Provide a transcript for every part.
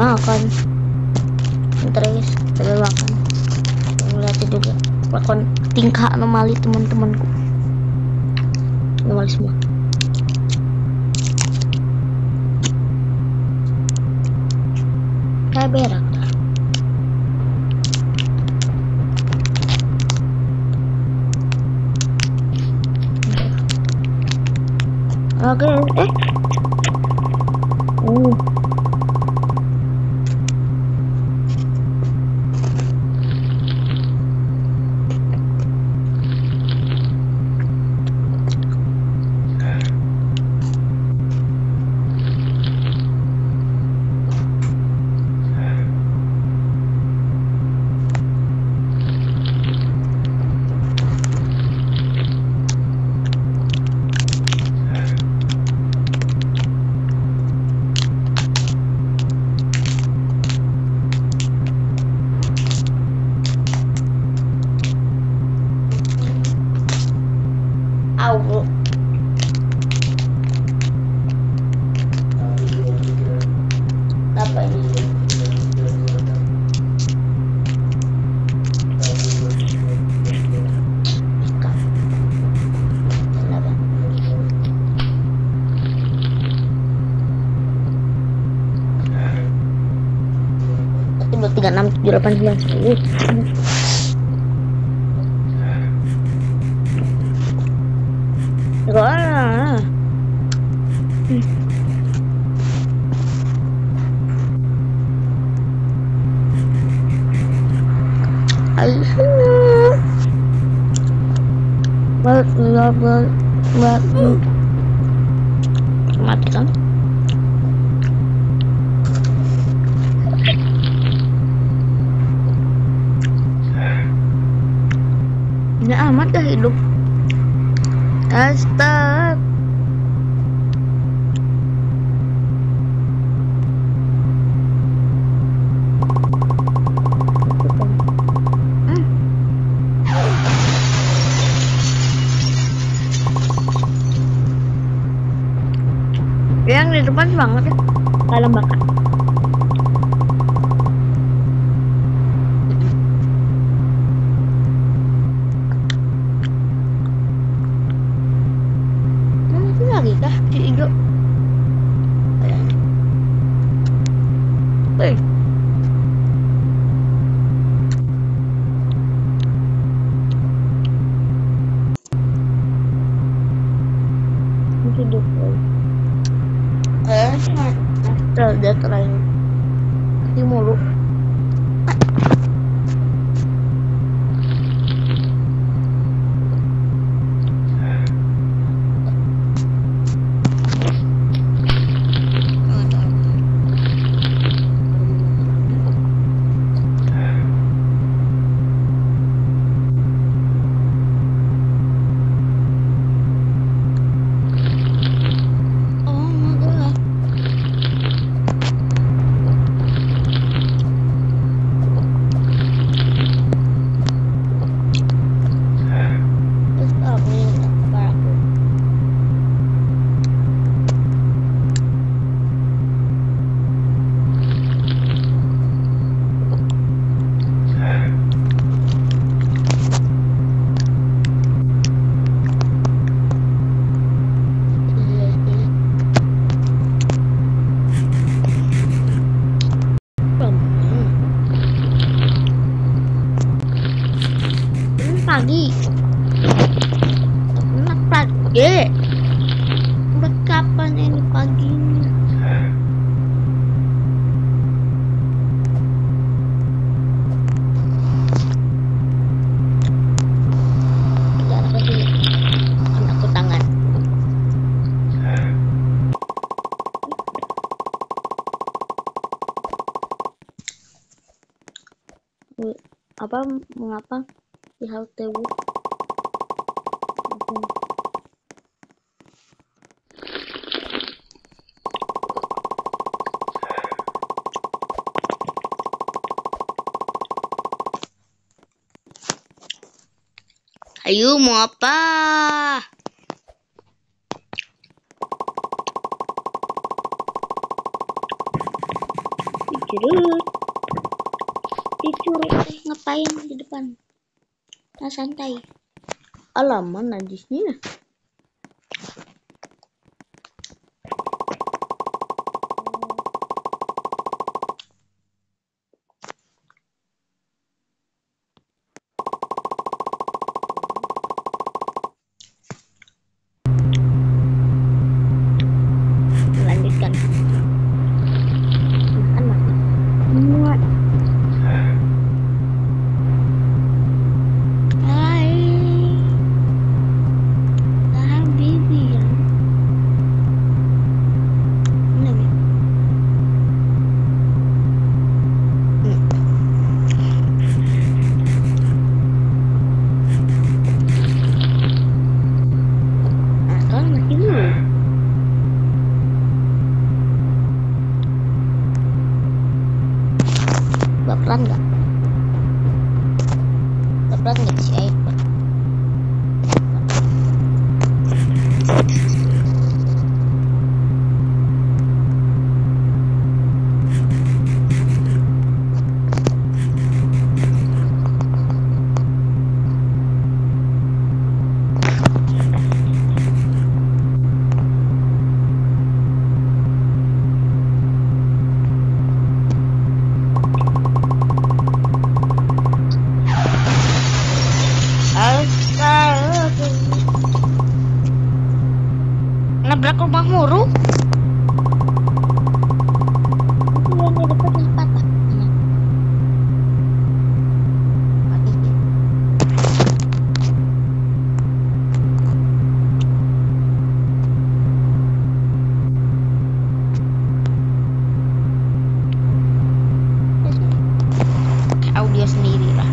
makan. Terus sambil makan ngeliatin juga lakon tingkah anomali teman-temanku, anomali semua. Kayak berak dah. Oke, au. Apa ini? Ikan. Kenapa? Satu, dua, tiga, enam, tujuh, delapan, sembilan, 10. Wah. Mati kan? Ini amat dah hidup. Astag. Yang di depan banget ya, dalam bakar. Itu lagi kah si hijau? Wih. Itu hidup. Dia terakhir mati mulu. Pagi. Enak pagi. Udah kapan ini paginya? Anak kecil. Anakku tangan. Apa mengapa di halte bu? Ayo mau apa? Curut. Dicurut ngapain di depan? Nah, santai. Alaman najisnya. Lanjutkan. Makan makan. Muat. Hai. Habibi ya. Ini. Makan masih dulu. Baperan nggak? Baperan nggak si iPhone? Nabrak rumah muru. Itu yang di depan yang patah. Audio sendiri lah.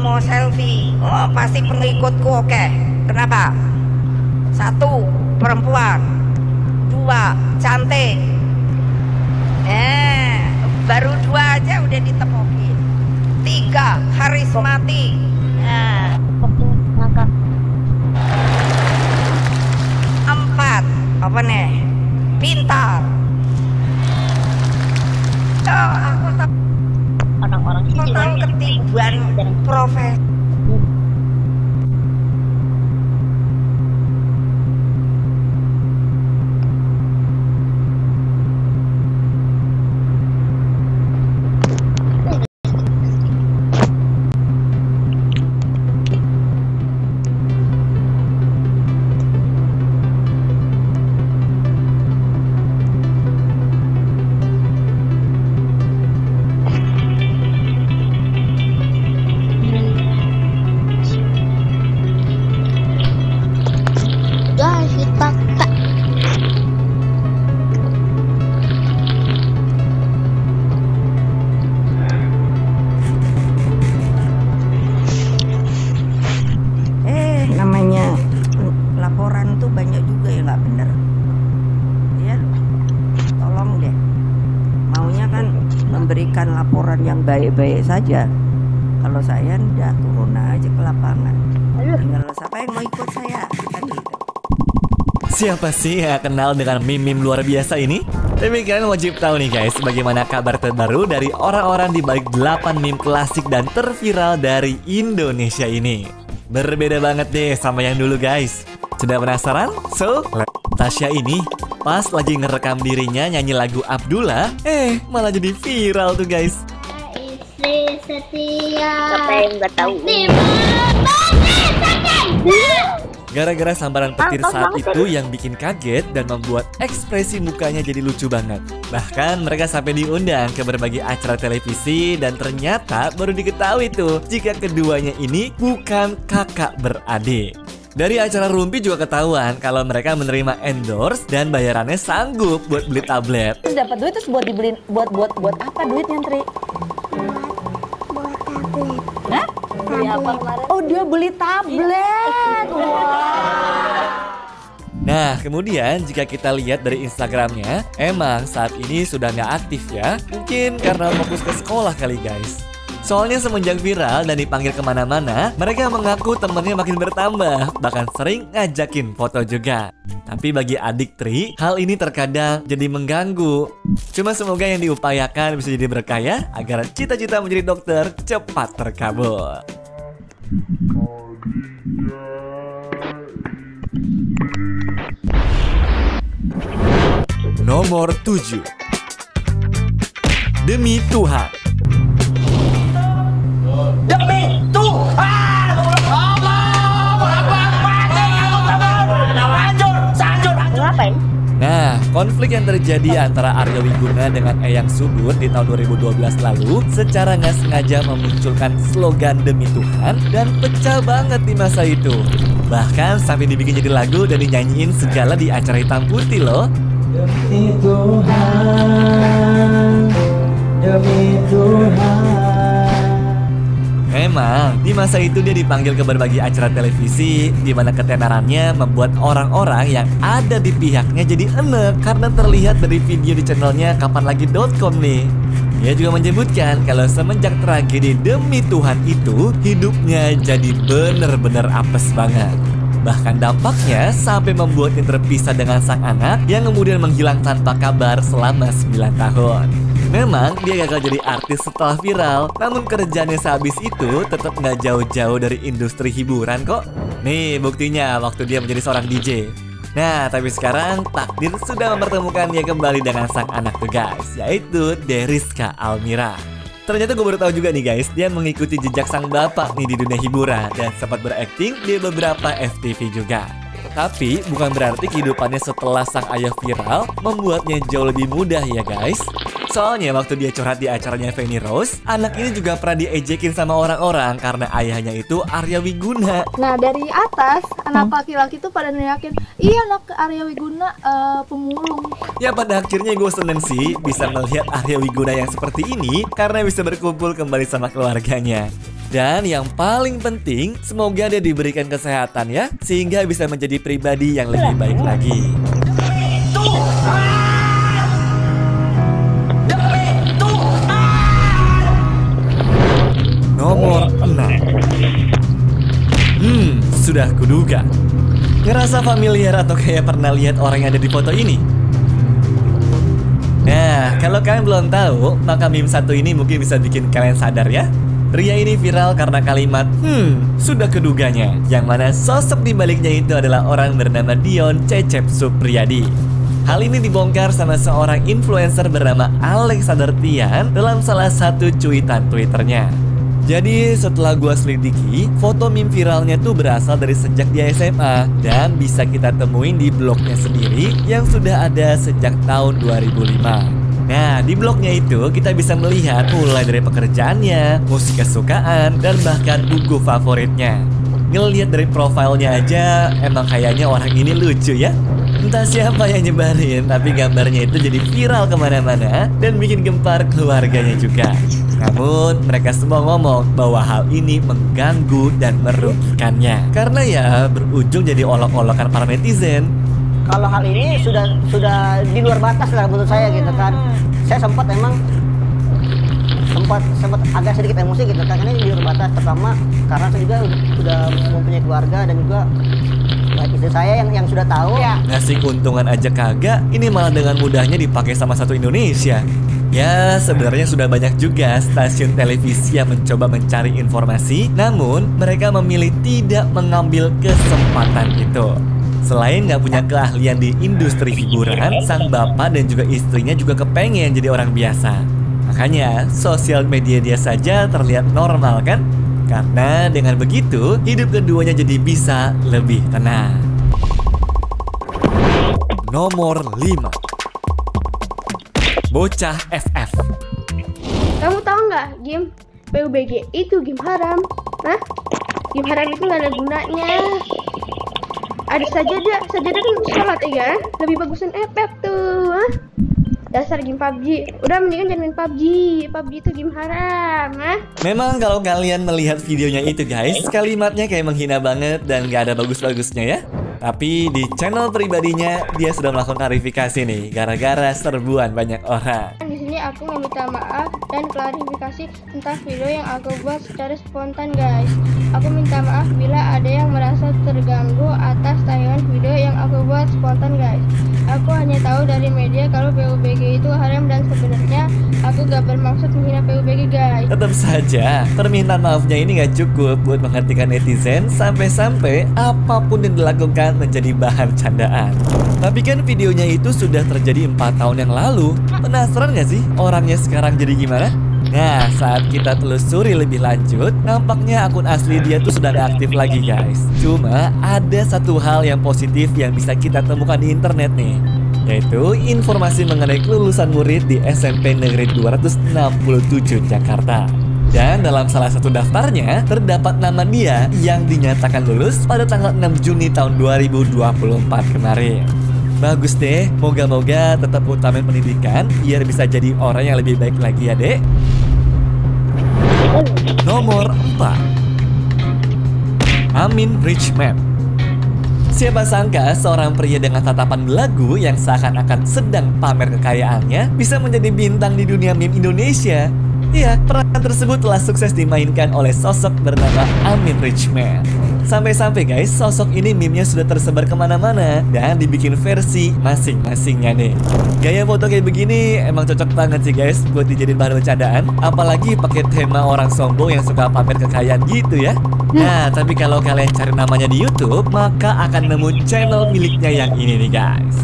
mau selfie. Oh, pasti pengikutku oke. Kenapa? 1, perempuan. 2, cantik. Baru 2 aja udah ditepokin. 3, karismatik. Nah. 4, apa nih? Pintar. Oh, aku Orang-orang sih tahu ketiban profesi. Namanya laporan tuh banyak juga yang nggak bener ya, tolong deh, maunya kan memberikan laporan yang baik-baik saja. Kalau saya udah turun aja ke lapangan, tinggal siapa yang mau ikut saya kan gitu. Siapa sih yang kenal dengan meme-meme luar biasa ini? Tapi kalian wajib tahu nih guys, bagaimana kabar terbaru dari orang-orang di balik 8 meme klasik dan terviral dari Indonesia ini. Berbeda banget deh sama yang dulu guys. Sudah penasaran? So, Tasya ini pas lagi ngerekam dirinya nyanyi lagu Abdullah, malah jadi viral tuh guys. Istri setia. Siapa yang nggak tahu? Gara-gara sambaran petir saat itu yang bikin kaget dan membuat ekspresi mukanya jadi lucu banget. Bahkan mereka sampai diundang ke berbagai acara televisi dan ternyata baru diketahui tuh jika keduanya ini bukan kakak beradik. Dari acara Rumpi juga ketahuan kalau mereka menerima endorse dan bayarannya sanggup buat beli tablet. Terus dapat duit terus buat dibeliin buat apa duitnya, Tri? apa kemarin? Oh, dia beli tablet. Nah, kemudian jika kita lihat dari Instagramnya, emang saat ini sudah nggak aktif ya. Mungkin karena fokus ke sekolah kali guys. Soalnya semenjak viral dan dipanggil kemana-mana, mereka mengaku temennya makin bertambah, bahkan sering ngajakin foto juga. Tapi bagi adik Tri, hal ini terkadang jadi mengganggu. Cuma semoga yang diupayakan bisa jadi berkah ya, agar cita-cita menjadi dokter cepat terkabul. Nomor 7. Demi Tuhan. Demi Tuhan, Ngapain? Nah, konflik yang terjadi antara Arya Wiguna dengan Eyang Subur di tahun 2012 lalu secara nggak sengaja memunculkan slogan Demi Tuhan dan pecah banget di masa itu. Bahkan sampai dibikin jadi lagu dan dinyanyiin segala di acara hitam putih loh. demi Tuhan, demi Tuhan. Memang, di masa itu dia dipanggil ke berbagai acara televisi di mana ketenarannya membuat orang-orang yang ada di pihaknya jadi enek karena terlihat dari video di channelnya kapanlagi.com nih. Dia juga menyebutkan kalau semenjak tragedi Demi Tuhan itu, hidupnya jadi bener-bener apes banget. Bahkan dampaknya sampai membuatnya terpisah dengan sang anak yang kemudian menghilang tanpa kabar selama 9 tahun. Memang dia gagal jadi artis setelah viral, namun kerjaannya sehabis itu tetap nggak jauh-jauh dari industri hiburan kok. Nih buktinya waktu dia menjadi seorang DJ. Nah, tapi sekarang takdir sudah mempertemukannya kembali dengan sang anak tuh guys, yaitu Deriska Almira. Ternyata gue baru tahu juga nih guys, dia mengikuti jejak sang bapak nih di dunia hiburan dan sempat berakting di beberapa FTV juga. Tapi bukan berarti kehidupannya setelah sang ayah viral membuatnya jauh lebih mudah ya guys. Soalnya waktu dia curhat di acaranya Feni Rose, anak ini juga pernah diejekin sama orang-orang karena ayahnya itu Arya Wiguna. Nah dari atas anak laki-laki tuh pada neriakin, iya anak Arya Wiguna pemulung. Ya pada akhirnya gue seneng sih bisa melihat Arya Wiguna yang seperti ini karena bisa berkumpul kembali sama keluarganya. Dan yang paling penting, semoga dia diberikan kesehatan ya, sehingga bisa menjadi pribadi yang lebih baik lagi. Nomor 6. Sudah kuduga. Ngerasa familiar atau kayak pernah lihat orang yang ada di foto ini? Nah, kalau kalian belum tahu, maka meme satu ini mungkin bisa bikin kalian sadar ya. Pria ini viral karena kalimat sudah keduganya, yang mana sosok di baliknya itu adalah orang bernama Dion Cecep Supriyadi. Hal ini dibongkar sama seorang influencer bernama Alexander Tian dalam salah satu cuitan Twitternya. Jadi setelah gua selidiki, foto meme viralnya tuh berasal dari sejak dia SMA dan bisa kita temuin di blognya sendiri yang sudah ada sejak tahun 2005. Nah, di blognya itu kita bisa melihat mulai dari pekerjaannya, musik kesukaan, dan bahkan buku favoritnya. Ngelihat dari profilnya aja, emang kayaknya orang ini lucu ya. Entah siapa yang nyebarin, tapi gambarnya itu jadi viral kemana-mana dan bikin gempar keluarganya juga. Namun, mereka semua ngomong bahwa hal ini mengganggu dan merugikannya. Karena ya berujung jadi olok-olokan para netizen. Kalau hal ini sudah di luar batas lah menurut saya gitu kan. Saya sempat agak sedikit emosi gitu kan, ini di luar batas, terutama karena saya juga sudah mempunyai keluarga dan juga istri saya yang sudah tahu. Ngasih keuntungan aja kagak, ini malah dengan mudahnya dipakai sama satu Indonesia. Ya, sebenarnya sudah banyak juga stasiun televisi yang mencoba mencari informasi, namun mereka memilih tidak mengambil kesempatan itu. Selain nggak punya keahlian di industri hiburan, sang bapak dan juga istrinya juga kepengen jadi orang biasa. Makanya, sosial media dia saja terlihat normal kan? Karena dengan begitu, hidup keduanya jadi bisa lebih tenang. Nomor 5. Bocah FF. Kamu tahu nggak game PUBG itu game haram? Hah? Game haram itu nggak ada gunanya. Ada sajadah kan sholat ya, lebih bagusan FF tuh. Hah? Dasar game PUBG. Udah mendingan jangan main PUBG. PUBG itu game haram, Memang kalau kalian melihat videonya itu guys, kalimatnya kayak menghina banget dan gak ada bagus-bagusnya ya. Tapi di channel pribadinya dia sudah melakukan klarifikasi nih, gara-gara serbuan banyak orang. Di sini aku meminta maaf dan klarifikasi tentang video yang aku buat secara spontan guys. Aku minta maaf bila ada yang merasa terganggu atas tayangan video yang aku buat spontan guys. Aku hanya tahu dari media kalau PUBG itu haram dan sebenarnya aku gak bermaksud menghina PUBG guys. Tetap saja, permintaan maafnya ini gak cukup buat menghentikan netizen sampai-sampai apapun yang dilakukan menjadi bahan candaan. Tapi kan videonya itu sudah terjadi 4 tahun yang lalu. Penasaran gak sih orangnya sekarang jadi gimana? Nah, saat kita telusuri lebih lanjut, nampaknya akun asli dia tuh sudah gak aktif lagi guys. Cuma ada satu hal yang positif yang bisa kita temukan di internet nih, yaitu informasi mengenai kelulusan murid di SMP Negeri 267 Jakarta. Dan dalam salah satu daftarnya terdapat nama dia yang dinyatakan lulus pada tanggal 6 Juni tahun 2024 kemarin. Bagus deh, moga-moga tetap utamain pendidikan biar bisa jadi orang yang lebih baik lagi ya dek. Nomor 4, Amin Richman. Siapa sangka seorang pria dengan tatapan belagu yang seakan-akan sedang pamer kekayaannya bisa menjadi bintang di dunia meme Indonesia. Iya, peran tersebut telah sukses dimainkan oleh sosok bernama Amin Richman. Sampai-sampai guys, sosok ini meme-nya sudah tersebar kemana-mana dan dibikin versi masing-masingnya nih. Gaya foto kayak begini emang cocok banget sih guys buat dijadiin bahan bercandaan. Apalagi pakai tema orang sombong yang suka pamer kekayaan gitu ya. Nah, tapi kalau kalian cari namanya di YouTube, maka akan nemu channel miliknya yang ini nih guys.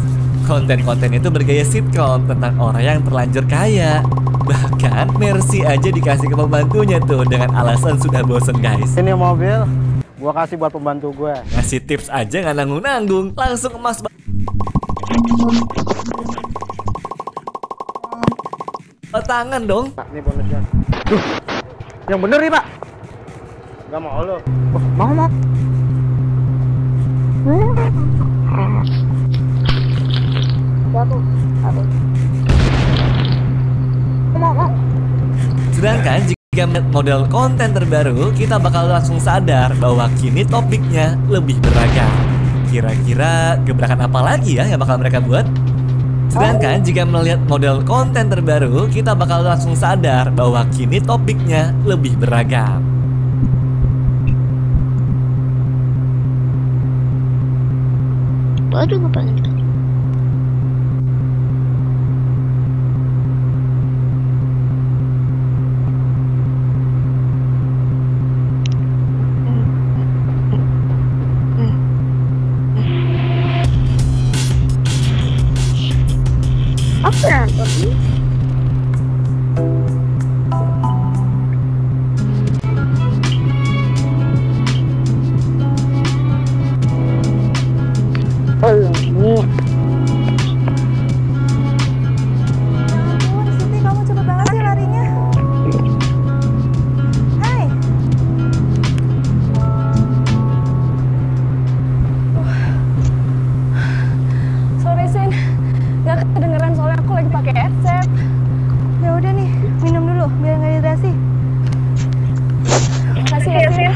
Konten-konten itu bergaya sitcom tentang orang yang terlanjur kaya. Bahkan Mercy aja dikasih ke pembantunya tuh dengan alasan sudah bosen guys. Ini mobil gua kasih buat pembantu gue. Ngasih tips aja nggak nanggung-nanggung, langsung emas. Tangan dong. Pak, ini bonusnya. Duh, yang bener nih pak. Gak mau lo. Oh, mau. Sedangkan jika melihat model konten terbaru, kita bakal langsung sadar bahwa kini topiknya lebih beragam. Kira-kira gebrakan apa lagi ya yang bakal mereka buat? Sedangkan jika melihat model konten terbaru, kita bakal langsung sadar bahwa kini topiknya lebih beragam. Waduh, ngapain kita? Apa ya? Siti, kamu cepet banget sih larinya. Hai. Sorry Sin, nggak kedengeran soalnya aku lagi pakai headset. Ya udah nih, minum dulu biar nggak dehidrasi. Makasih ya Sin.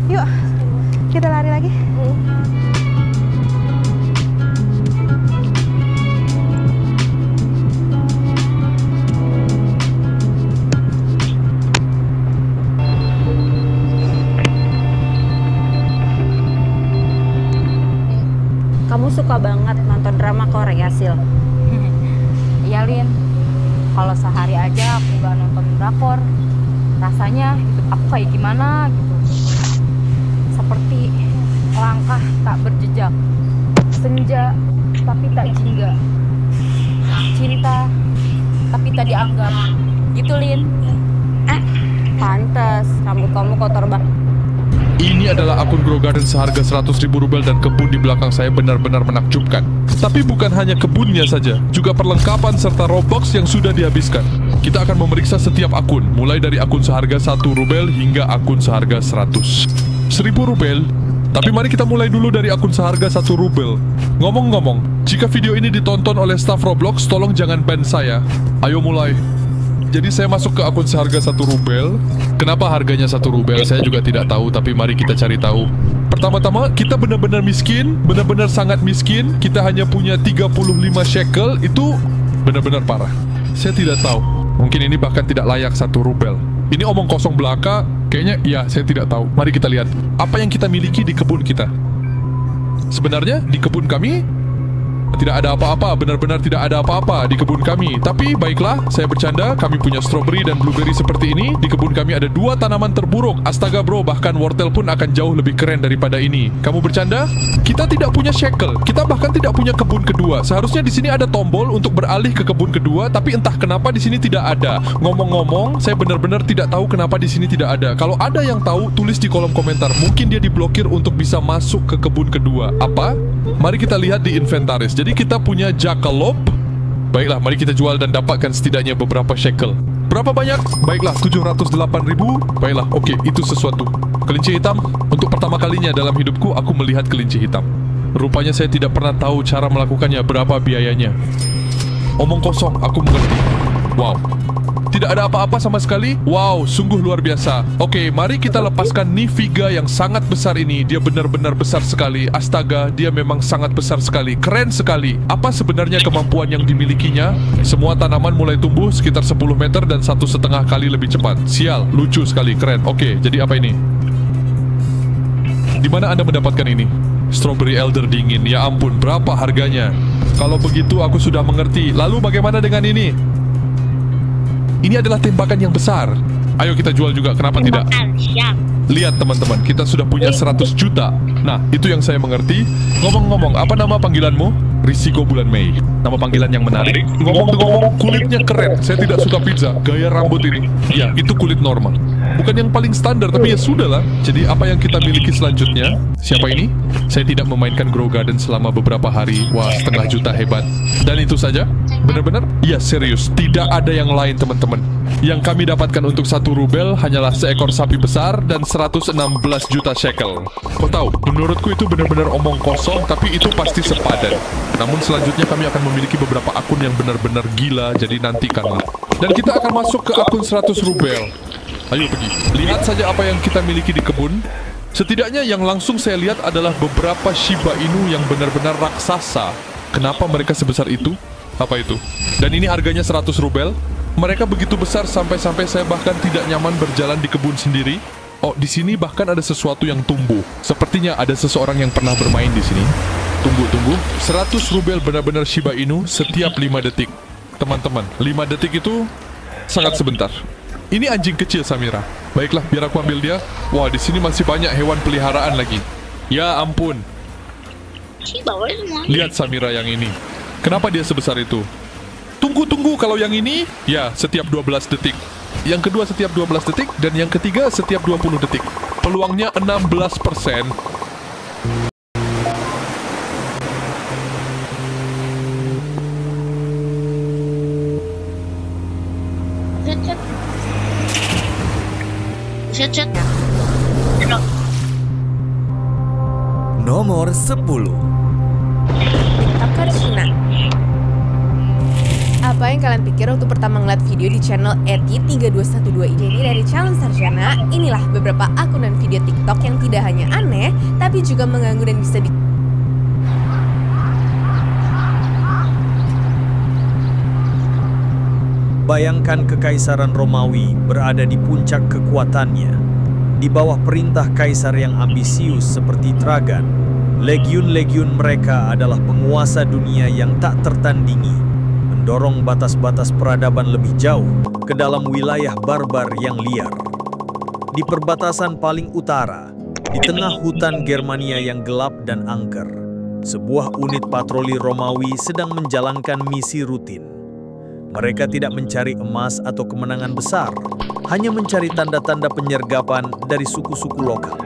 Yuk, kita lari lagi. Kamu suka banget nonton drama Korea, Sil? Iya Lin, kalau sehari aja aku nggak nonton drakor, rasanya hidup aku kayak gimana gitu. Seperti langkah tak berjejak, senja tapi tak jingga, cinta tapi tak dianggap, gitu Lin. Pantes, rambut kamu kotor banget. Ini adalah akun Grow Garden seharga 100.000 rubel dan kebun di belakang saya benar-benar menakjubkan. Tapi bukan hanya kebunnya saja, juga perlengkapan serta Robux yang sudah dihabiskan. Kita akan memeriksa setiap akun, mulai dari akun seharga 1 rubel hingga akun seharga 100. 1.000 rubel? Tapi mari kita mulai dulu dari akun seharga 1 rubel. Ngomong-ngomong, jika video ini ditonton oleh staff Roblox, tolong jangan ban saya. Ayo mulai. Jadi saya masuk ke akun seharga 1 rubel. Kenapa harganya 1 rubel? Saya juga tidak tahu, tapi mari kita cari tahu. Pertama-tama, kita benar-benar miskin, benar-benar sangat miskin. Kita hanya punya 35 shekel, itu benar-benar parah. Saya tidak tahu. Mungkin ini bahkan tidak layak 1 rubel. Ini omong kosong belaka, kayaknya ya saya tidak tahu. Mari kita lihat apa yang kita miliki di kebun kita. Sebenarnya di kebun kami tidak ada apa-apa, benar-benar tidak ada apa-apa di kebun kami. Tapi baiklah, saya bercanda, kami punya strawberry dan blueberry seperti ini. Di kebun kami ada 2 tanaman terburuk. Astaga bro, bahkan wortel pun akan jauh lebih keren daripada ini. Kamu bercanda? Kita tidak punya shekel. Kita bahkan tidak punya kebun kedua. Seharusnya di sini ada tombol untuk beralih ke kebun kedua, tapi entah kenapa di sini tidak ada. Ngomong-ngomong, saya benar-benar tidak tahu kenapa di sini tidak ada. Kalau ada yang tahu, tulis di kolom komentar. Mungkin dia diblokir untuk bisa masuk ke kebun kedua. Apa? Mari kita lihat di inventaris. Jadi kita punya jackalope. Baiklah, mari kita jual dan dapatkan setidaknya beberapa shekel. Berapa banyak? Baiklah, 708.000. Baiklah, oke, itu sesuatu. Kelinci hitam. Untuk pertama kalinya dalam hidupku, aku melihat kelinci hitam. Rupanya saya tidak pernah tahu cara melakukannya, berapa biayanya. Omong kosong, aku mengerti. Wow. Tidak ada apa-apa sama sekali. Wow, sungguh luar biasa. Oke, mari kita lepaskan Nifiga yang sangat besar ini. Dia benar-benar besar sekali. Astaga, dia memang sangat besar sekali. Keren sekali. Apa sebenarnya kemampuan yang dimilikinya? Semua tanaman mulai tumbuh sekitar 10 meter dan 1,5 kali lebih cepat. Sial, lucu sekali, keren. Oke, jadi apa ini? Di mana Anda mendapatkan ini? Strawberry elder dingin. Ya ampun, berapa harganya? Kalau begitu aku sudah mengerti. Lalu bagaimana dengan ini? Ini adalah tembakan yang besar. Ayo kita jual juga, kenapa tidak? Lihat teman-teman, kita sudah punya 100 juta. Nah, itu yang saya mengerti. Ngomong-ngomong, apa nama panggilanmu? Risiko bulan Mei. Nama panggilan yang menarik. Ngomong-ngomong, kulitnya keren. Saya tidak suka pizza. Gaya rambut ini. Ya, itu kulit normal. Bukan yang paling standar, tapi ya sudahlah. Jadi apa yang kita miliki selanjutnya? Siapa ini? Saya tidak memainkan Grow Garden selama beberapa hari. Wah, 1,5 juta, hebat. Dan itu saja? Benar-benar? Iya, serius. Tidak ada yang lain, teman-teman. Yang kami dapatkan untuk 1 rubel hanyalah seekor sapi besar dan 116 juta shekel. Kau tahu, menurutku itu benar-benar omong kosong, tapi itu pasti sepadan. Namun selanjutnya kami akan memiliki beberapa akun yang benar-benar gila, jadi nantikanlah. Dan kita akan masuk ke akun 100 rubel. Ayo pergi. Lihat saja apa yang kita miliki di kebun. Setidaknya yang langsung saya lihat adalah beberapa Shiba Inu yang benar-benar raksasa. Kenapa mereka sebesar itu? Apa itu? Dan ini harganya 100 rubel. Mereka begitu besar sampai-sampai saya bahkan tidak nyaman berjalan di kebun sendiri. Oh, di sini bahkan ada sesuatu yang tumbuh. Sepertinya ada seseorang yang pernah bermain di sini. Tunggu. 100 rubel benar-benar Shiba Inu setiap 5 detik. Teman-teman, 5 detik itu sangat sebentar. Ini anjing kecil, Samira. Baiklah, biar aku ambil dia. Wah, di sini masih banyak hewan peliharaan lagi. Ya ampun. Lihat Samira yang ini. Kenapa dia sebesar itu? Tunggu, kalau yang ini, ya, setiap 12 detik. Yang kedua setiap 12 detik, dan yang ketiga setiap 20 detik. Peluangnya 16%. Set. Nomor 10. Akarshina. Apa yang kalian pikir waktu pertama ngeliat video di channel Eti3212 ini dari Challenge Sarjana? Inilah beberapa akun dan video TikTok yang tidak hanya aneh, tapi juga mengganggu dan bisa bikin Bayangkan Kekaisaran Romawi berada di puncak kekuatannya. Di bawah perintah kaisar yang ambisius seperti Trajan, legiun-legiun mereka adalah penguasa dunia yang tak tertandingi, mendorong batas-batas peradaban lebih jauh ke dalam wilayah barbar yang liar. Di perbatasan paling utara, di tengah hutan Germania yang gelap dan angker, sebuah unit patroli Romawi sedang menjalankan misi rutin. Mereka tidak mencari emas atau kemenangan besar, hanya mencari tanda-tanda penyergapan dari suku-suku lokal.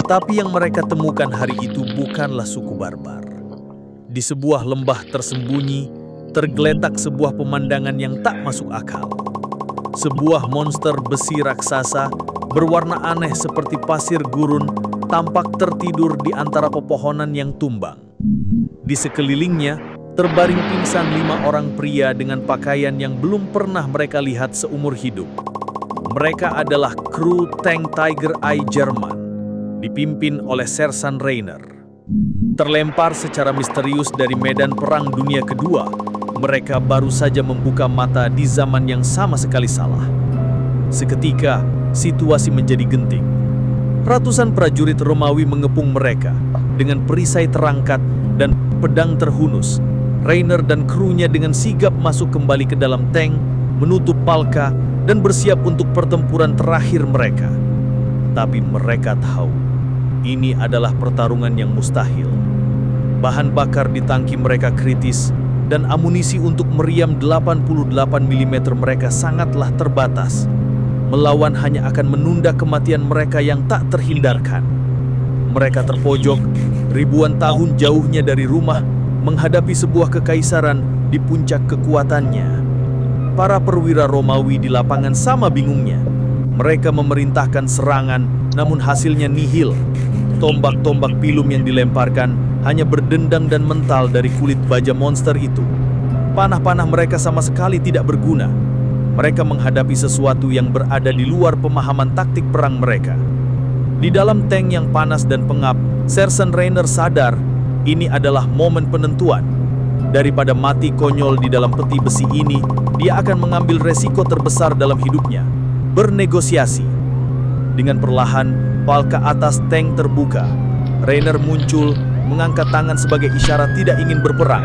Tapi yang mereka temukan hari itu bukanlah suku barbar. Di sebuah lembah tersembunyi, tergeletak sebuah pemandangan yang tak masuk akal. Sebuah monster besi raksasa berwarna aneh seperti pasir gurun, tampak tertidur di antara pepohonan yang tumbang. Di sekelilingnya, terbaring pingsan 5 orang pria dengan pakaian yang belum pernah mereka lihat seumur hidup. Mereka adalah kru tank Tiger Eye Jerman, dipimpin oleh Sersan Rainer. Terlempar secara misterius dari medan Perang Dunia Kedua, mereka baru saja membuka mata di zaman yang sama sekali salah. Seketika, situasi menjadi genting. Ratusan prajurit Romawi mengepung mereka dengan perisai terangkat dan pedang terhunus. Rainer dan krunya dengan sigap masuk kembali ke dalam tank, menutup Palka, dan bersiap untuk pertempuran terakhir mereka. Tapi mereka tahu, ini adalah pertarungan yang mustahil. Bahan bakar di tangki mereka kritis, dan amunisi untuk meriam 88 mm mereka sangatlah terbatas. Melawan hanya akan menunda kematian mereka yang tak terhindarkan. Mereka terpojok, ribuan tahun jauhnya dari rumah, menghadapi sebuah kekaisaran di puncak kekuatannya. Para perwira Romawi di lapangan sama bingungnya. Mereka memerintahkan serangan, namun hasilnya nihil. Tombak-tombak pilum yang dilemparkan hanya berdendang dan mental dari kulit baja monster itu. Panah-panah mereka sama sekali tidak berguna. Mereka menghadapi sesuatu yang berada di luar pemahaman taktik perang mereka. Di dalam tank yang panas dan pengap, Sersan Rainer sadar ini adalah momen penentuan. Daripada mati konyol di dalam peti besi ini, dia akan mengambil resiko terbesar dalam hidupnya, bernegosiasi. Dengan perlahan, palka atas tank terbuka. Rainer muncul, mengangkat tangan sebagai isyarat tidak ingin berperang.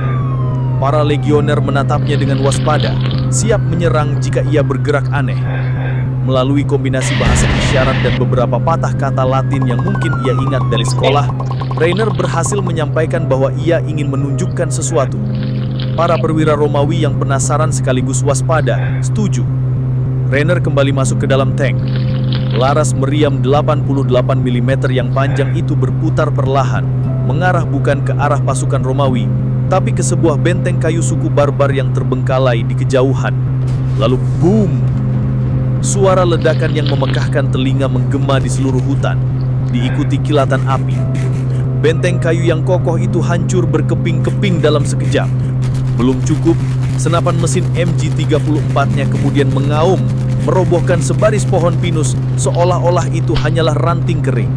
Para legioner menatapnya dengan waspada, siap menyerang jika ia bergerak aneh. Melalui kombinasi bahasa isyarat dan beberapa patah kata Latin yang mungkin ia ingat dari sekolah, Rainer berhasil menyampaikan bahwa ia ingin menunjukkan sesuatu. Para perwira Romawi yang penasaran sekaligus waspada, setuju. Rainer kembali masuk ke dalam tank. Laras meriam 88 mm yang panjang itu berputar perlahan, mengarah bukan ke arah pasukan Romawi, tapi ke sebuah benteng kayu suku barbar yang terbengkalai di kejauhan. Lalu boom! Suara ledakan yang memekakkan telinga menggema di seluruh hutan, diikuti kilatan api. Benteng kayu yang kokoh itu hancur berkeping-keping dalam sekejap. Belum cukup, senapan mesin MG-34-nya kemudian mengaum, merobohkan sebaris pohon pinus seolah-olah itu hanyalah ranting kering.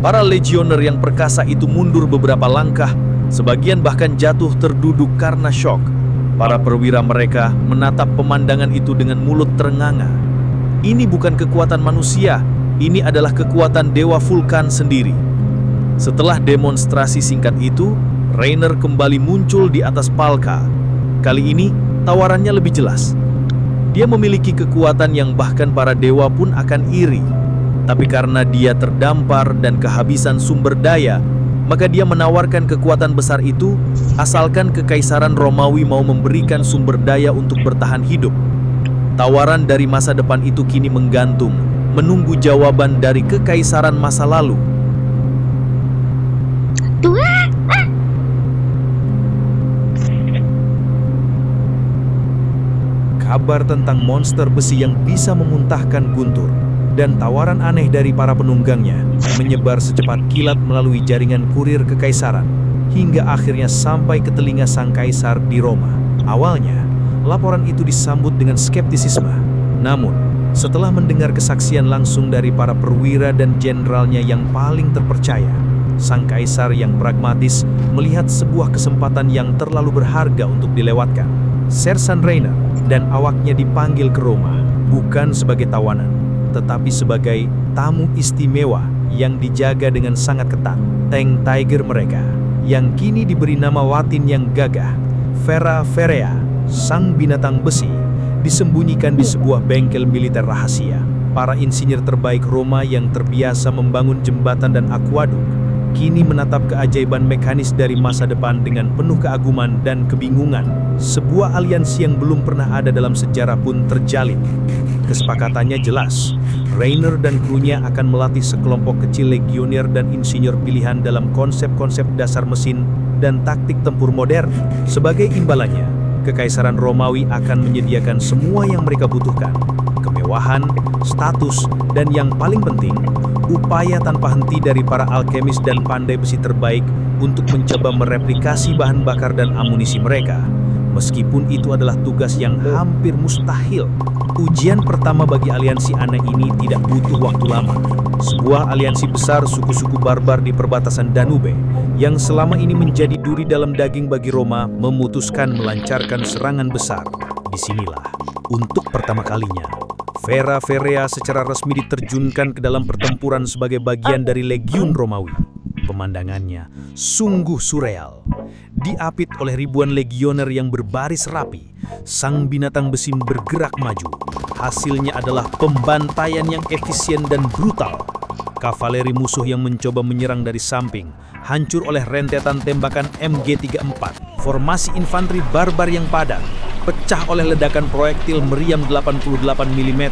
Para legioner yang perkasa itu mundur beberapa langkah, sebagian bahkan jatuh terduduk karena syok. Para perwira mereka menatap pemandangan itu dengan mulut terenganga. Ini bukan kekuatan manusia, ini adalah kekuatan Dewa Vulkan sendiri. Setelah demonstrasi singkat itu, Rainer kembali muncul di atas Palka. Kali ini, tawarannya lebih jelas. Dia memiliki kekuatan yang bahkan para dewa pun akan iri. Tapi karena dia terdampar dan kehabisan sumber daya, maka dia menawarkan kekuatan besar itu asalkan Kekaisaran Romawi mau memberikan sumber daya untuk bertahan hidup. Tawaran dari masa depan itu kini menggantung, menunggu jawaban dari Kekaisaran masa lalu. Kabar tentang monster besi yang bisa memuntahkan guntur dan tawaran aneh dari para penunggangnya menyebar secepat kilat melalui jaringan kurir Kekaisaran hingga akhirnya sampai ke telinga sang kaisar di Roma. Awalnya, laporan itu disambut dengan skeptisisme. Namun, setelah mendengar kesaksian langsung dari para perwira dan jenderalnya yang paling terpercaya, sang kaisar yang pragmatis melihat sebuah kesempatan yang terlalu berharga untuk dilewatkan. Sersan Rainer dan awaknya dipanggil ke Roma, bukan sebagai tawanan, tetapi sebagai tamu istimewa yang dijaga dengan sangat ketat. Tank Tiger mereka, yang kini diberi nama Latin yang gagah, Vera Ferrea, sang binatang besi, disembunyikan di sebuah bengkel militer rahasia. Para insinyur terbaik Roma yang terbiasa membangun jembatan dan akuaduk, kini menatap keajaiban mekanis dari masa depan dengan penuh keaguman dan kebingungan. Sebuah aliansi yang belum pernah ada dalam sejarah pun terjalin. Kesepakatannya jelas, Rainer dan krunya akan melatih sekelompok kecil legionер dan insinyur pilihan dalam konsep-konsep dasar mesin dan taktik tempur modern. Sebagai imbalannya, Kekaisaran Romawi akan menyediakan semua yang mereka butuhkan. Kemewahan kemewahan, status, dan yang paling penting, upaya tanpa henti dari para alkemis dan pandai besi terbaik untuk mencoba mereplikasi bahan bakar dan amunisi mereka. Meskipun itu adalah tugas yang hampir mustahil, ujian pertama bagi aliansi aneh ini tidak butuh waktu lama. Sebuah aliansi besar suku-suku barbar di perbatasan Danube yang selama ini menjadi duri dalam daging bagi Roma memutuskan melancarkan serangan besar. Disinilah, untuk pertama kalinya, Vera Ferrea secara resmi diterjunkan ke dalam pertempuran sebagai bagian dari Legiun Romawi. Pemandangannya sungguh surreal. Diapit oleh ribuan legioner yang berbaris rapi, sang binatang besi bergerak maju. Hasilnya adalah pembantaian yang efisien dan brutal. Kavaleri musuh yang mencoba menyerang dari samping hancur oleh rentetan tembakan MG34. Formasi infanteri barbar yang padat pecah oleh ledakan proyektil meriam 88 mm.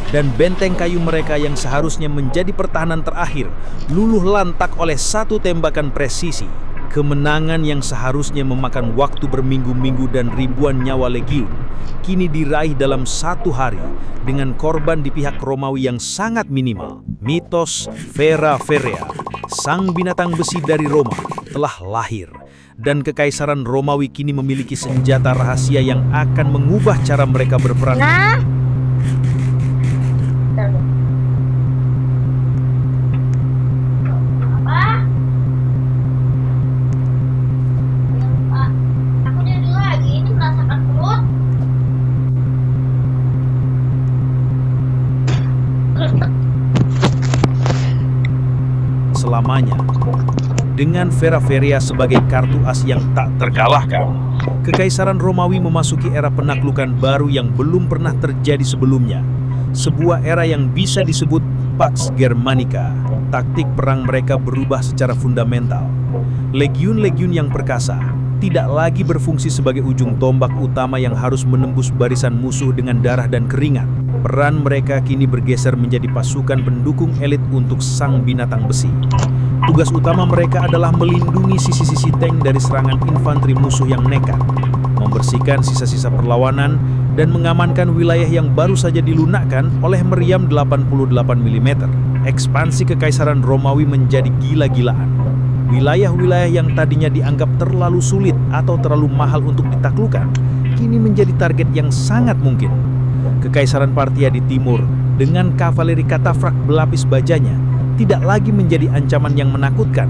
Dan benteng kayu mereka yang seharusnya menjadi pertahanan terakhir luluh lantak oleh satu tembakan presisi. Kemenangan yang seharusnya memakan waktu berminggu-minggu dan ribuan nyawa legiun kini diraih dalam satu hari dengan korban di pihak Romawi yang sangat minimal. Mitos Vera Ferrea, sang binatang besi dari Roma, telah lahir, dan kekaisaran Romawi kini memiliki senjata rahasia yang akan mengubah cara mereka berperang. Selamanya, dengan Vera Ferrea sebagai kartu as yang tak terkalahkan, kekaisaran Romawi memasuki era penaklukan baru yang belum pernah terjadi sebelumnya. Sebuah era yang bisa disebut Pax Germanica. Taktik perang mereka berubah secara fundamental. Legiun-legiun yang perkasa tidak lagi berfungsi sebagai ujung tombak utama yang harus menembus barisan musuh dengan darah dan keringat. Peran mereka kini bergeser menjadi pasukan pendukung elit untuk sang binatang besi. Tugas utama mereka adalah melindungi sisi-sisi tank dari serangan infanteri musuh yang nekat, membersihkan sisa-sisa perlawanan, dan mengamankan wilayah yang baru saja dilunakkan oleh meriam 88 mm. Ekspansi kekaisaran Romawi menjadi gila-gilaan. Wilayah-wilayah yang tadinya dianggap terlalu sulit atau terlalu mahal untuk ditaklukkan, kini menjadi target yang sangat mungkin. Kekaisaran Partia di timur dengan kavaleri katafrak belapis bajanya tidak lagi menjadi ancaman yang menakutkan.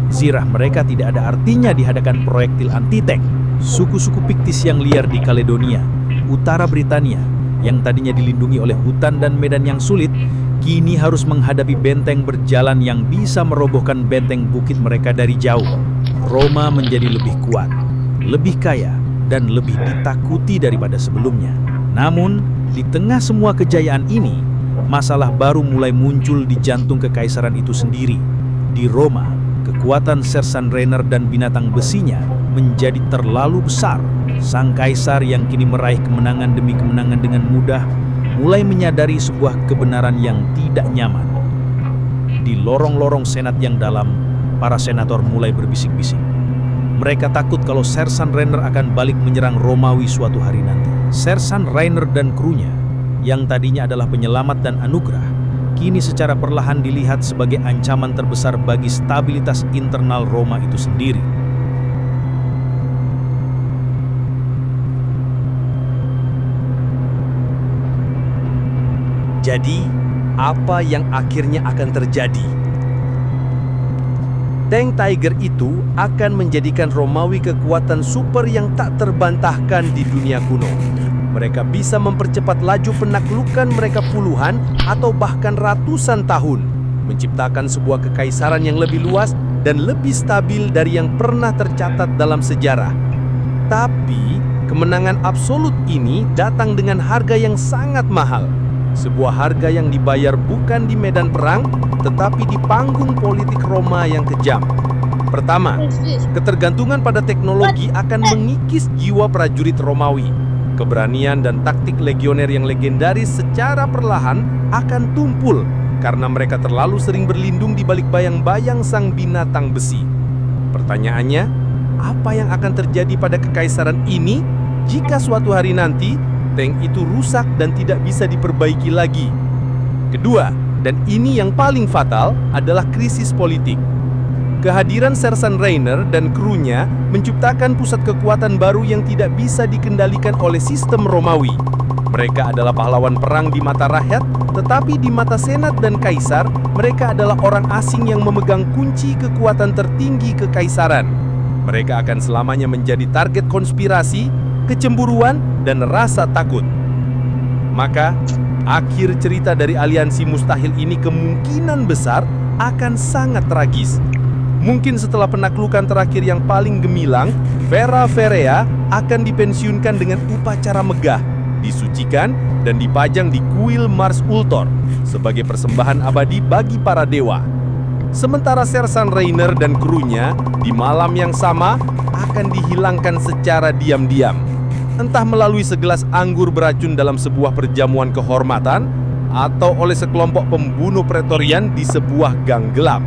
Zirah mereka tidak ada artinya di hadapan proyektil anti-tank. Suku-suku Piktis yang liar di Kaledonia, utara Britania, yang tadinya dilindungi oleh hutan dan medan yang sulit, kini harus menghadapi benteng berjalan yang bisa merobohkan benteng bukit mereka dari jauh. Roma menjadi lebih kuat, lebih kaya, dan lebih ditakuti daripada sebelumnya. Namun, di tengah semua kejayaan ini, masalah baru mulai muncul di jantung kekaisaran itu sendiri. Di Roma, kekuatan Sersan Rainer dan binatang besinya menjadi terlalu besar. Sang kaisar yang kini meraih kemenangan demi kemenangan dengan mudah, mulai menyadari sebuah kebenaran yang tidak nyaman. Di lorong-lorong senat yang dalam, para senator mulai berbisik-bisik. Mereka takut kalau Sersan Rainer akan balik menyerang Romawi suatu hari nanti. Sersan Rainer dan krunya, yang tadinya adalah penyelamat dan anugerah, kini secara perlahan dilihat sebagai ancaman terbesar bagi stabilitas internal Roma itu sendiri. Jadi, apa yang akhirnya akan terjadi? Tank Tiger itu akan menjadikan Romawi kekuatan super yang tak terbantahkan di dunia kuno. Mereka bisa mempercepat laju penaklukan mereka puluhan atau bahkan ratusan tahun, menciptakan sebuah kekaisaran yang lebih luas dan lebih stabil dari yang pernah tercatat dalam sejarah. Tapi, kemenangan absolut ini datang dengan harga yang sangat mahal. Sebuah harga yang dibayar bukan di medan perang, tetapi di panggung politik Roma yang kejam. Pertama, ketergantungan pada teknologi akan mengikis jiwa prajurit Romawi. Keberanian dan taktik legioner yang legendaris secara perlahan akan tumpul karena mereka terlalu sering berlindung di balik bayang-bayang sang binatang besi. Pertanyaannya, apa yang akan terjadi pada kekaisaran ini jika suatu hari nanti tank itu rusak dan tidak bisa diperbaiki lagi. Kedua, dan ini yang paling fatal, adalah krisis politik. Kehadiran Sersan Rainer dan krunya menciptakan pusat kekuatan baru yang tidak bisa dikendalikan oleh sistem Romawi. Mereka adalah pahlawan perang di mata rakyat, tetapi di mata Senat dan Kaisar, mereka adalah orang asing yang memegang kunci kekuatan tertinggi kekaisaran. Mereka akan selamanya menjadi target konspirasi, kecemburuan, dan rasa takut. Maka, akhir cerita dari aliansi mustahil ini kemungkinan besar akan sangat tragis. Mungkin setelah penaklukan terakhir yang paling gemilang, Vera Verea akan dipensiunkan dengan upacara megah, disucikan, dan dipajang di kuil Mars Ultor sebagai persembahan abadi bagi para dewa. Sementara Sersan Rainer dan krunya di malam yang sama akan dihilangkan secara diam-diam. Entah melalui segelas anggur beracun dalam sebuah perjamuan kehormatan, atau oleh sekelompok pembunuh pretorian di sebuah gang gelap.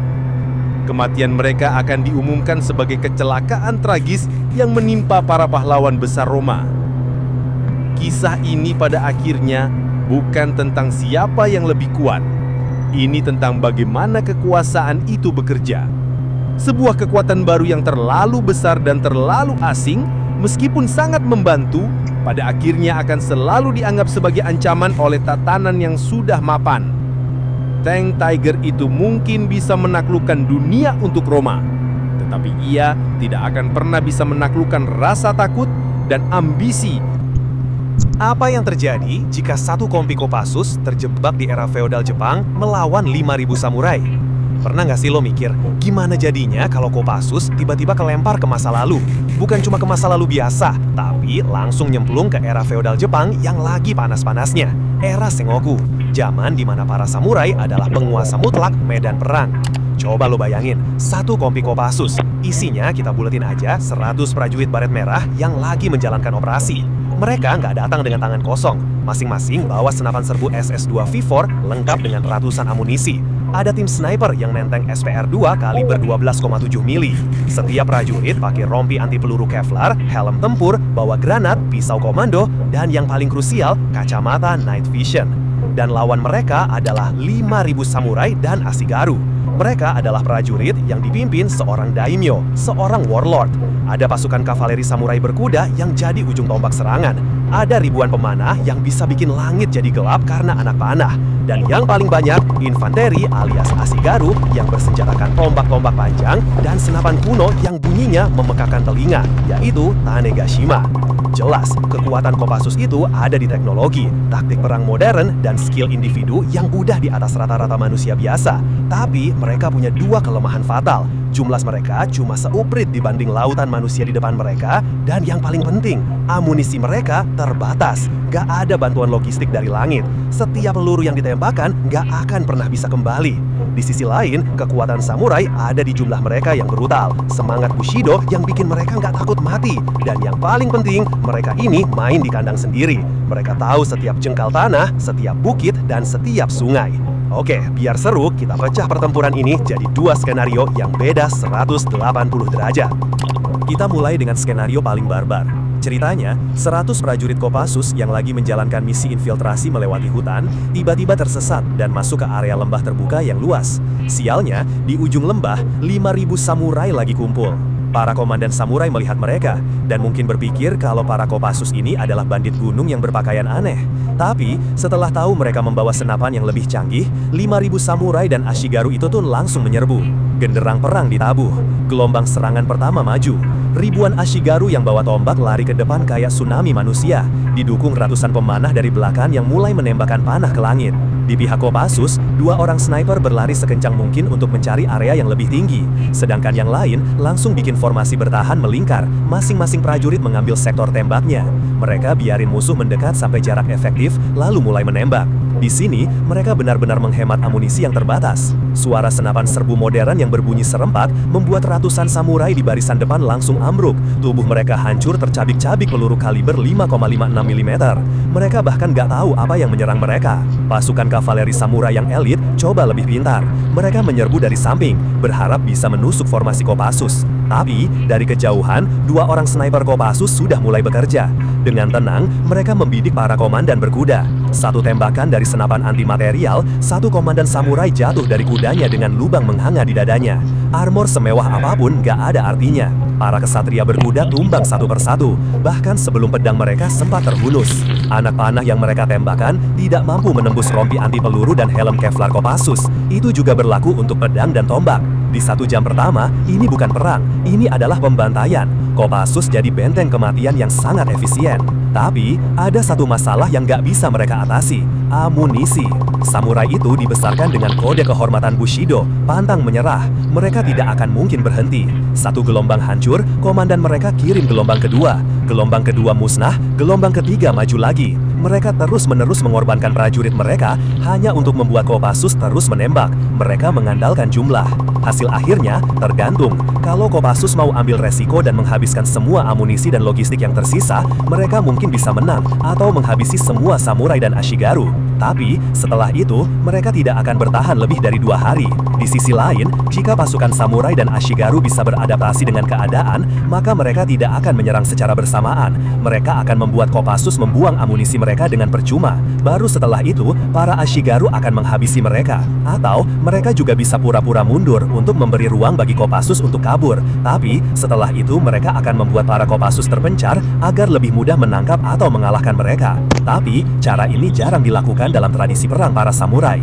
Kematian mereka akan diumumkan sebagai kecelakaan tragis yang menimpa para pahlawan besar Roma. Kisah ini pada akhirnya bukan tentang siapa yang lebih kuat. Ini tentang bagaimana kekuasaan itu bekerja. Sebuah kekuatan baru yang terlalu besar dan terlalu asing, meskipun sangat membantu, pada akhirnya akan selalu dianggap sebagai ancaman oleh tatanan yang sudah mapan. Tank Tiger itu mungkin bisa menaklukkan dunia untuk Roma, tetapi ia tidak akan pernah bisa menaklukkan rasa takut dan ambisi. Apa yang terjadi jika satu kompi Kopassus terjebak di era feodal Jepang melawan 5.000 samurai? Pernah nggak sih lo mikir, gimana jadinya kalau Kopassus tiba-tiba kelempar ke masa lalu? Bukan cuma ke masa lalu biasa, tapi langsung nyemplung ke era feodal Jepang yang lagi panas-panasnya, era Sengoku. Zaman di mana para samurai adalah penguasa mutlak medan perang. Coba lo bayangin, satu kompi Kopassus, isinya kita buletin aja 100 prajurit baret merah yang lagi menjalankan operasi. Mereka nggak datang dengan tangan kosong, masing-masing bawa senapan serbu SS-2 V4 lengkap dengan ratusan amunisi. Ada tim sniper yang nenteng SPR-2 kaliber 12,7 mili. Setiap prajurit pakai rompi anti peluru Kevlar, helm tempur, bawa granat, pisau komando, dan yang paling krusial, kacamata night vision. Dan lawan mereka adalah 5.000 samurai dan ashigaru. Mereka adalah prajurit yang dipimpin seorang daimyo, seorang warlord. Ada pasukan kavaleri samurai berkuda yang jadi ujung tombak serangan. Ada ribuan pemanah yang bisa bikin langit jadi gelap karena anak panah. Dan yang paling banyak, infanteri alias ashigaru yang bersenjatakan tombak-tombak panjang dan senapan kuno yang bunyinya memekakan telinga, yaitu Tanegashima. Jelas, kekuatan Kopassus itu ada di teknologi, taktik perang modern, dan skill individu yang udah di atas rata-rata manusia biasa. Tapi mereka punya dua kelemahan fatal. Jumlah mereka cuma seuprit dibanding lautan manusia di depan mereka, dan yang paling penting, amunisi mereka terbatas. Gak ada bantuan logistik dari langit. Setiap peluru yang ditembakkan gak akan pernah bisa kembali. Di sisi lain, kekuatan samurai ada di jumlah mereka yang brutal, semangat Bushido yang bikin mereka gak takut mati, dan yang paling penting, mereka ini main di kandang sendiri. Mereka tahu setiap jengkal tanah, setiap bukit, dan setiap sungai. Oke, biar seru, kita pecah pertempuran ini jadi dua skenario yang beda 180 derajat. Kita mulai dengan skenario paling barbar. Ceritanya, 100 prajurit Kopassus yang lagi menjalankan misi infiltrasi melewati hutan, tiba-tiba tersesat dan masuk ke area lembah terbuka yang luas. Sialnya, di ujung lembah, 5.000 samurai lagi kumpul. Para komandan samurai melihat mereka, dan mungkin berpikir kalau para Kopassus ini adalah bandit gunung yang berpakaian aneh. Tapi, setelah tahu mereka membawa senapan yang lebih canggih, 5.000 samurai dan ashigaru itu tuh langsung menyerbu. Genderang perang ditabuh, gelombang serangan pertama maju. Ribuan ashigaru yang bawa tombak lari ke depan kayak tsunami manusia, didukung ratusan pemanah dari belakang yang mulai menembakkan panah ke langit. Di pihak Kopassus, 2 orang sniper berlari sekencang mungkin untuk mencari area yang lebih tinggi. Sedangkan yang lain langsung bikin formasi bertahan melingkar, masing-masing prajurit mengambil sektor tembaknya. Mereka biarin musuh mendekat sampai jarak efektif, lalu mulai menembak. Di sini, mereka benar-benar menghemat amunisi yang terbatas. Suara senapan serbu modern yang berbunyi serempak membuat ratusan samurai di barisan depan langsung ambruk. Tubuh mereka hancur tercabik-cabik peluru kaliber 5,56 mm. Mereka bahkan gak tahu apa yang menyerang mereka. Pasukan kavaleri samurai yang elit coba lebih pintar. Mereka menyerbu dari samping, berharap bisa menusuk formasi Kopassus. Tapi, dari kejauhan, 2 orang sniper Kopassus sudah mulai bekerja. Dengan tenang, mereka membidik para komandan berkuda. Satu tembakan dari senapan anti material, satu komandan samurai jatuh dari kudanya dengan lubang menghanga di dadanya. Armor semewah apapun gak ada artinya. Para kesatria berkuda tumbang satu persatu, bahkan sebelum pedang mereka sempat terhunus. Anak panah yang mereka tembakan tidak mampu menembus rompi anti peluru dan helm Kevlar Kopassus. Itu juga berlaku untuk pedang dan tombak. Di 1 jam pertama, ini bukan perang, ini adalah pembantaian. Kopassus jadi benteng kematian yang sangat efisien. Tapi, ada satu masalah yang gak bisa mereka atasi, amunisi. Samurai itu dibesarkan dengan kode kehormatan Bushido, pantang menyerah. Mereka tidak akan mungkin berhenti. Satu gelombang hancur, komandan mereka kirim gelombang kedua. Gelombang kedua musnah, gelombang ketiga maju lagi. Mereka terus-menerus mengorbankan prajurit mereka hanya untuk membuat Kopassus terus menembak. Mereka mengandalkan jumlah. Hasil akhirnya tergantung. Kalau Kopassus mau ambil resiko dan menghabiskan semua amunisi dan logistik yang tersisa, mereka mungkin bisa menang atau menghabisi semua samurai dan Ashigaru. Tapi setelah itu, mereka tidak akan bertahan lebih dari 2 hari. Di sisi lain, jika pasukan samurai dan Ashigaru bisa beradaptasi dengan keadaan, maka mereka tidak akan menyerang secara bersamaan. Mereka akan membuat Kopassus membuang amunisi mereka dengan percuma. Baru setelah itu, para Ashigaru akan menghabisi mereka. Atau, mereka juga bisa pura-pura mundur untuk memberi ruang bagi Kopassus untuk kabur. Tapi, setelah itu mereka akan membuat para Kopassus terpencar agar lebih mudah menangkap atau mengalahkan mereka. Tapi, cara ini jarang dilakukan dalam tradisi perang para samurai.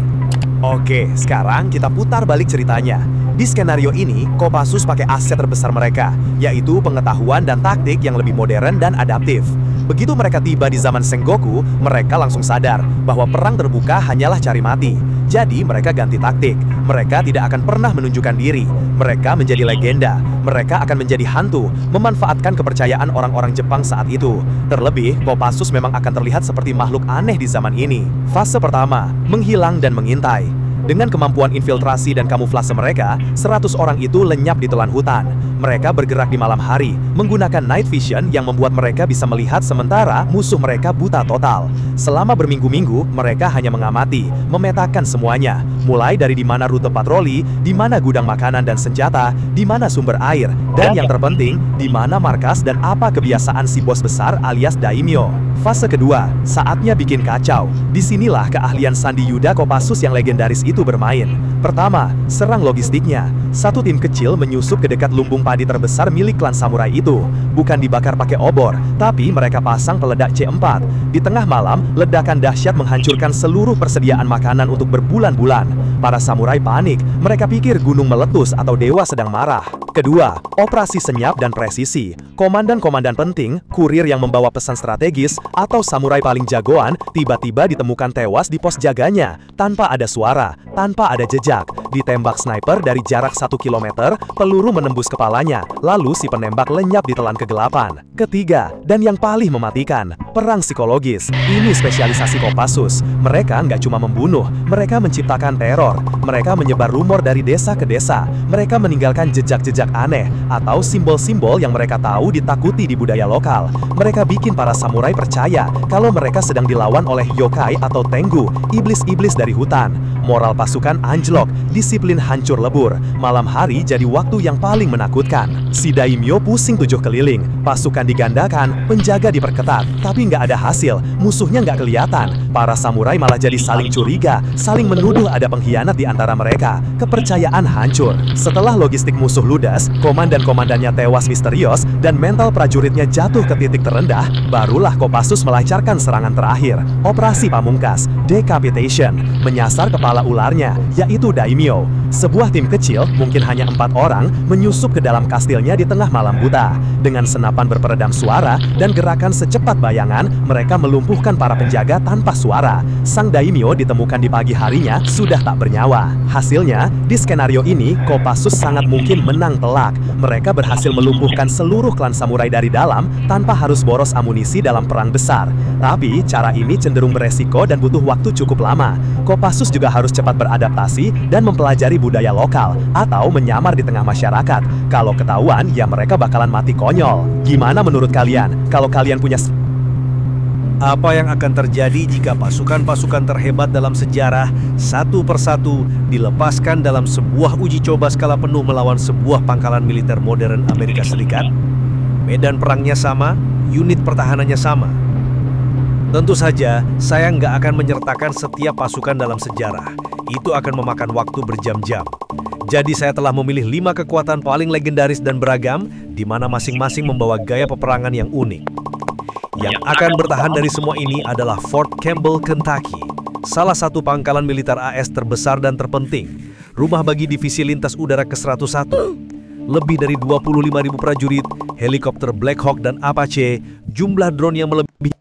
Oke, sekarang kita putar balik ceritanya. Di skenario ini, Kopassus pakai aset terbesar mereka, yaitu pengetahuan dan taktik yang lebih modern dan adaptif. Begitu mereka tiba di zaman Sengoku, mereka langsung sadar bahwa perang terbuka hanyalah cari mati. Jadi mereka ganti taktik. Mereka tidak akan pernah menunjukkan diri. Mereka menjadi legenda. Mereka akan menjadi hantu, memanfaatkan kepercayaan orang-orang Jepang saat itu. Terlebih, Kopassus memang akan terlihat seperti makhluk aneh di zaman ini. Fase pertama, menghilang dan mengintai. Dengan kemampuan infiltrasi dan kamuflase mereka, 100 orang itu lenyap di telan hutan. Mereka bergerak di malam hari, menggunakan night vision yang membuat mereka bisa melihat sementara musuh mereka buta total. Selama berminggu-minggu, mereka hanya mengamati, memetakan semuanya. Mulai dari di mana rute patroli, di mana gudang makanan dan senjata, di mana sumber air, dan yang terpenting, di mana markas dan apa kebiasaan si bos besar alias Daimyo. Fase kedua, saatnya bikin kacau. Disinilah keahlian Sandi Yuda Kopassus yang legendaris itu bermain. Pertama, serang logistiknya. Satu tim kecil menyusup ke dekat lumbung padi terbesar milik klan samurai itu. Bukan dibakar pakai obor, tapi mereka pasang peledak C4. Di tengah malam, ledakan dahsyat menghancurkan seluruh persediaan makanan untuk berbulan-bulan. Para samurai panik, mereka pikir gunung meletus atau dewa sedang marah. Kedua, operasi senyap dan presisi. Komandan-komandan penting, kurir yang membawa pesan strategis, atau samurai paling jagoan tiba-tiba ditemukan tewas di pos jaganya, tanpa ada suara, tanpa ada jejak. Ditembak sniper dari jarak 1 km, peluru menembus kepalanya, lalu si penembak lenyap di telan kegelapan. Ketiga, dan yang paling mematikan, perang psikologis. Ini spesialisasi Kopassus. Mereka nggak cuma membunuh, mereka menciptakan teror. Mereka menyebar rumor dari desa ke desa. Mereka meninggalkan jejak-jejak aneh, atau simbol-simbol yang mereka tahu ditakuti di budaya lokal. Mereka bikin para samurai percaya kalau mereka sedang dilawan oleh yokai atau tengu, iblis-iblis dari hutan. Moral pasukan anjlok, disiplin hancur lebur. Malam hari jadi waktu yang paling menakutkan. Si Daimyo pusing 7 keliling, pasukan digandakan, penjaga diperketat, tapi nggak ada hasil, musuhnya nggak kelihatan. Para samurai malah jadi saling curiga, saling menuduh ada pengkhianat di antara mereka. Kepercayaan hancur. Setelah logistik musuh ludas, komandan-komandannya tewas misterius, dan mental prajuritnya jatuh ke titik terendah, barulah Kopassus melancarkan serangan terakhir, operasi pamungkas, decapitation, menyasar kepala ularnya, yaitu Daimyo. Sebuah tim kecil, mungkin hanya 4 orang, menyusup ke dalam kastilnya di tengah malam buta. Dengan senapan berperedam suara dan gerakan secepat bayangan, mereka melumpuhkan para penjaga tanpa suara. Sang Daimyo ditemukan di pagi harinya sudah tak bernyawa. Hasilnya, di skenario ini, Kopassus sangat mungkin menang telak. Mereka berhasil melumpuhkan seluruh klan samurai dari dalam tanpa harus boros amunisi dalam perang besar. Tapi, cara ini cenderung beresiko dan butuh waktu cukup lama. Kopassus juga harus cepat beradaptasi dan mempelajari budaya lokal atau menyamar di tengah masyarakat. Kalau ketahuan, ya mereka bakalan mati konyol. Gimana menurut kalian? Kalau kalian punya Apa yang akan terjadi jika pasukan-pasukan terhebat dalam sejarah satu persatu dilepaskan dalam sebuah uji coba skala penuh melawan sebuah pangkalan militer modern Amerika Serikat? Medan perangnya sama, unit pertahanannya sama. Tentu saja, saya nggak akan menyertakan setiap pasukan dalam sejarah. Itu akan memakan waktu berjam-jam. Jadi saya telah memilih 5 kekuatan paling legendaris dan beragam, di mana masing-masing membawa gaya peperangan yang unik. Yang akan bertahan dari semua ini adalah Fort Campbell, Kentucky, salah satu pangkalan militer AS terbesar dan terpenting, rumah bagi Divisi Lintas Udara ke-101. Lebih dari 25.000 prajurit, helikopter Black Hawk dan Apache, jumlah drone yang melebihi.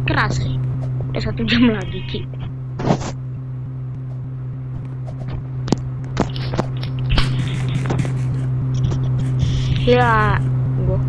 Keras ya. Udah 1 jam lagi Ci. Ya gua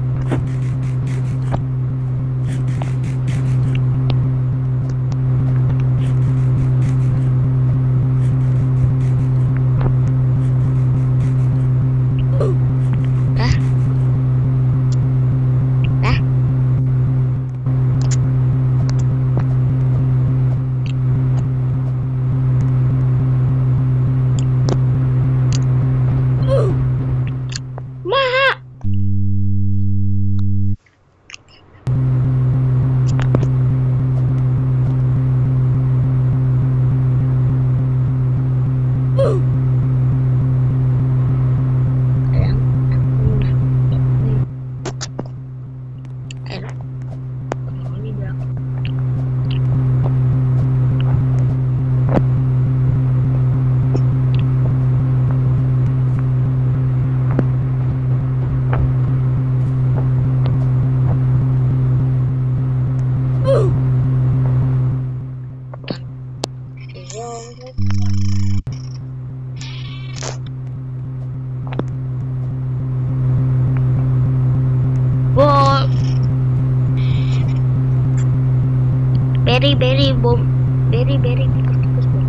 Berry bom, berry tikus bom.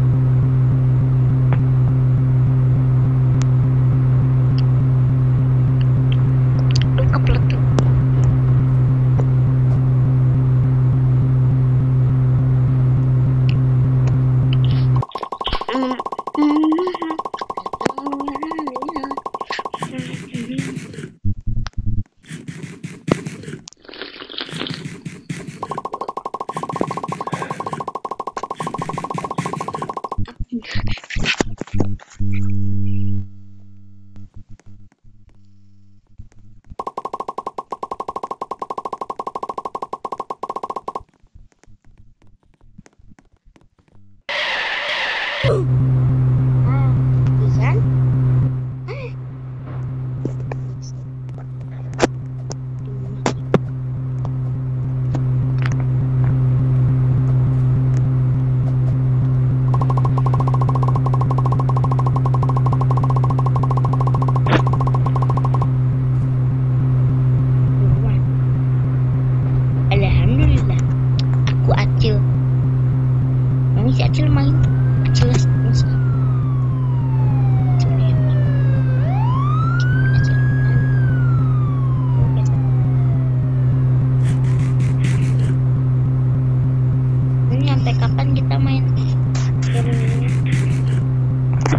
Lu kepletek.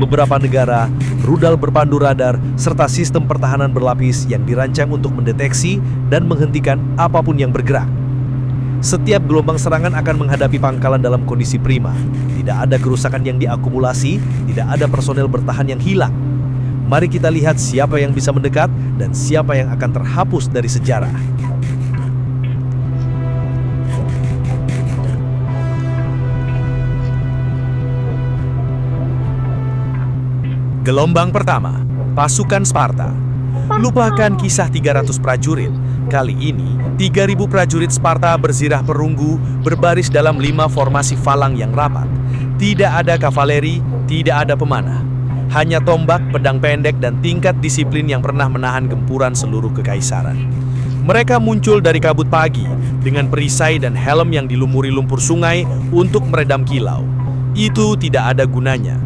beberapa negara, rudal berpandu radar, serta sistem pertahanan berlapis yang dirancang untuk mendeteksi dan menghentikan apapun yang bergerak. Setiap gelombang serangan akan menghadapi pangkalan dalam kondisi prima. Tidak ada kerusakan yang diakumulasi, tidak ada personel bertahan yang hilang. Mari kita lihat siapa yang bisa mendekat dan siapa yang akan terhapus dari sejarah. Gelombang pertama, pasukan Sparta. Lupakan kisah 300 prajurit. Kali ini, 3.000 prajurit Sparta berzirah perunggu berbaris dalam 5 formasi falang yang rapat. Tidak ada kavaleri, tidak ada pemanah. Hanya tombak, pedang pendek, dan tingkat disiplin yang pernah menahan gempuran seluruh kekaisaran. Mereka muncul dari kabut pagi dengan perisai dan helm yang dilumuri lumpur sungai untuk meredam kilau. Itu tidak ada gunanya.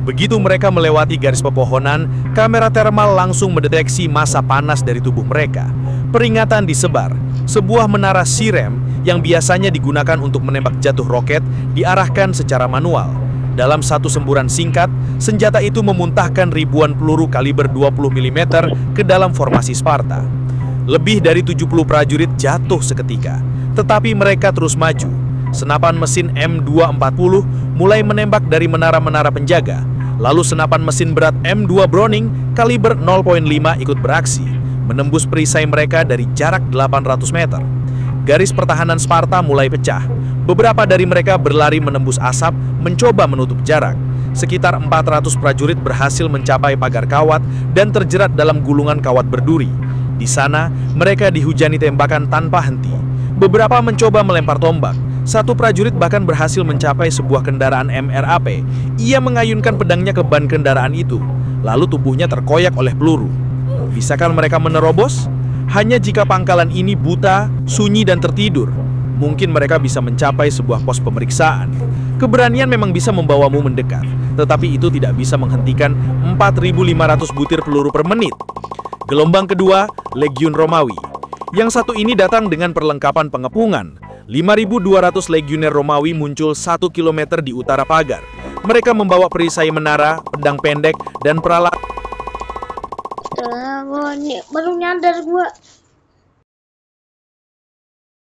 Begitu mereka melewati garis pepohonan, kamera thermal langsung mendeteksi massa panas dari tubuh mereka. Peringatan disebar. Sebuah menara sirem yang biasanya digunakan untuk menembak jatuh roket diarahkan secara manual. Dalam satu semburan singkat, senjata itu memuntahkan ribuan peluru kaliber 20 mm ke dalam formasi Sparta. Lebih dari 70 prajurit jatuh seketika, tetapi mereka terus maju. Senapan mesin M240 mulai menembak dari menara-menara penjaga. Lalu senapan mesin berat M2 Browning kaliber 0.5 ikut beraksi, menembus perisai mereka dari jarak 800 meter. Garis pertahanan Sparta mulai pecah. Beberapa dari mereka berlari menembus asap, mencoba menutup jarak. Sekitar 400 prajurit berhasil mencapai pagar kawat dan terjerat dalam gulungan kawat berduri. Di sana, mereka dihujani tembakan tanpa henti. Beberapa mencoba melempar tombak. Satu prajurit bahkan berhasil mencapai sebuah kendaraan MRAP. Ia mengayunkan pedangnya ke ban kendaraan itu, lalu tubuhnya terkoyak oleh peluru. Bisakah mereka menerobos? Hanya jika pangkalan ini buta, sunyi, dan tertidur, mungkin mereka bisa mencapai sebuah pos pemeriksaan. Keberanian memang bisa membawamu mendekat, tetapi itu tidak bisa menghentikan 4.500 butir peluru per menit. Gelombang kedua, Legiun Romawi. Yang satu ini datang dengan perlengkapan pengepungan. 5.200 legioner Romawi muncul 1 km di utara pagar. Mereka membawa perisai menara, pedang pendek, dan peralatan. Baru nyadar gua.